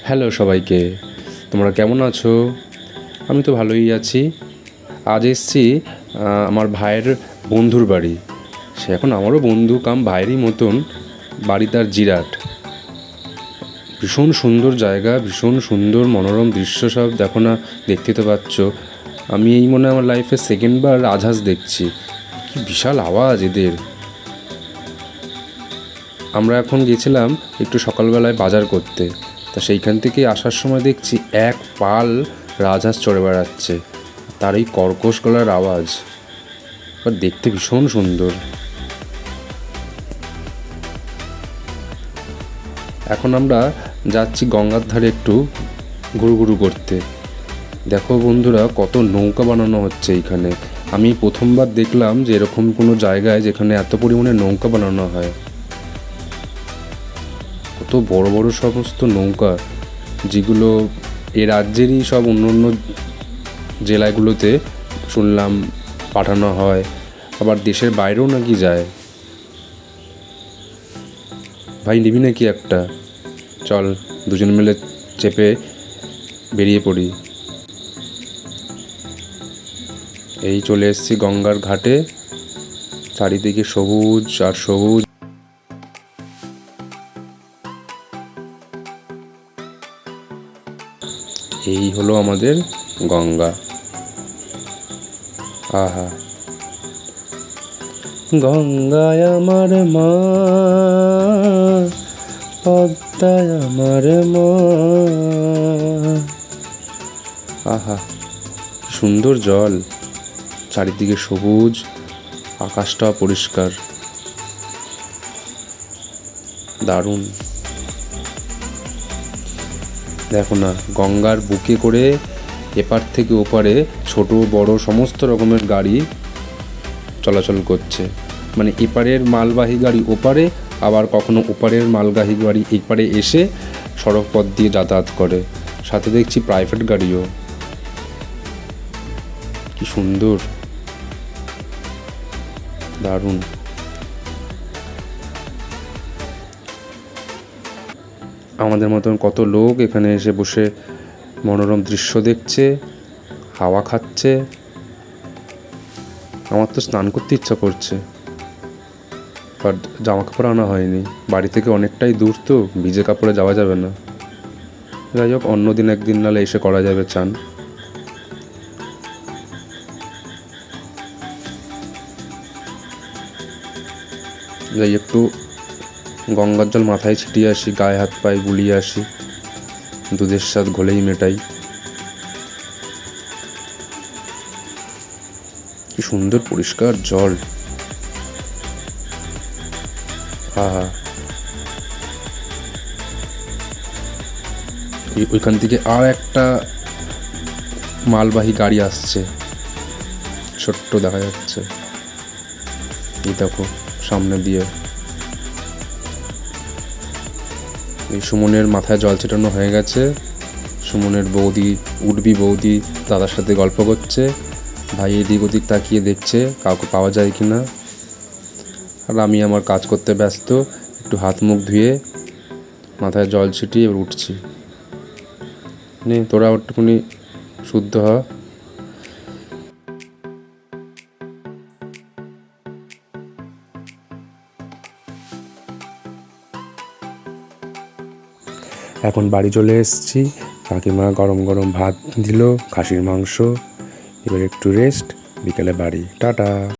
Hello সবাইকে, তোমরা কেমন আছো? আমি তো ভালোই আছি। আজ এসছি আমার ভাইয়ের বন্ধুর বাড়ি। সে এখন আমারও বন্ধু কাম ভাইয়েরই মতন। বাড়ি তার জিরাট। ভীষণ সুন্দর জায়গা, ভীষণ সুন্দর মনোরম দৃশ্য সব দেখো না, দেখতে তো পাচ্ছ। আমি এই মনে হয় আমার লাইফে সেকেন্ডবার রাজহাঁস দেখছি। কি বিশাল আওয়াজ এদের। আমরা এখন গেছিলাম একটু সকালবেলায় বাজার করতে। তা সেইখান থেকে আসার সময় দেখছি এক পাল রাজহাঁস চড়ে বেড়াচ্ছে। তার এই কর্কশ গলার আওয়াজ আর দেখতে ভীষণ সুন্দর। এখন আমরা যাচ্ছি গঙ্গার ধারে একটু ঘুরু করতে। দেখো বন্ধুরা, কত নৌকা বানানো হচ্ছে এইখানে। আমি প্রথমবার দেখলাম যে এরকম কোনো জায়গায় যেখানে এত পরিমাণে নৌকা বানানো হয়। কত বড় বড় সমস্ত নৌকা, যেগুলো এ রাজ্যেরই সব অন্য অন্য জেলাগুলোতে শুনলাম পাঠানো হয়, আবার দেশের বাইরেও নাকি যায়। ভাই নিবি নাকি একটা? চল দুজন মিলে চেপে বেরিয়ে পড়ি। এই চলে এসেছি গঙ্গার ঘাটে। চারিদিকে সবুজ আর সবুজ। এই হলো আমাদের গঙ্গা। আহা, গঙ্গায় আমার মা, পদ্মায় আমার মা। আহা, সুন্দর জল, চারিদিকে সবুজ, আকাশটা পরিষ্কার, দারুণ। দেখো না, গঙ্গার বুকে করে এপার থেকে ওপারে ছোট বড় সমস্ত রকমের গাড়ি চলাচল করছে। মানে এপারের মালবাহী গাড়ি ওপারে, আবার কখনো ওপারের মালবাহী গাড়ি এপারে এসে সড়ক পথ দিয়ে যাতায়াত করে। সাথে দেখছি প্রাইভেট গাড়িও। কি সুন্দর, দারুণ। আমাদের মতন কত লোক এখানে এসে বসে মনোরম দৃশ্য দেখছে, হাওয়া খাচ্ছে। আমার তো স্নান করতে ইচ্ছা করছে, বাট জামা কাপড় আনা হয়নি। বাড়ি থেকে অনেকটাই দূর, তো ভিজে কাপড়ে যাওয়া যাবে না। যাই হোক, অন্যদিন একদিন নাহলে এসে করা যাবে চান। যাই একটু গঙ্গার জল মাথায় ছিটিয়ে আসি, গায়ে হাত পায়ে বুলিয়ে আসি, দুধের স্বাদ ঘোলেই মেটাই। কি সুন্দর পরিষ্কার জল। আহা, ওইখান থেকে আর একটা মালবাহী গাড়ি আসছে, ছোট্ট দেখা যাচ্ছে। এই দেখো সামনে দিয়ে। এই সুমনের মাথায় জল ছেটানো হয়ে গেছে। সুমনের বৌদি, উঠবি বৌদি দাদার সাথে গল্প করছে। ভাই এদিক ওদিক তাকিয়ে দেখছে কাউকে পাওয়া যায় কি না। আর আমি আমার কাজ করতে ব্যস্ত, একটু হাত মুখ ধুয়ে মাথায় জল ছিটিয়ে এবার উঠছি। নে তোরা একটুখানি শুদ্ধ হ। এখন বাড়ি চলে এসেছি। কাকিমা গরম গরম ভাত দিল, খাসির মাংস। এবার একটু রেস্ট, বিকেলে বাড়ি। টাটা।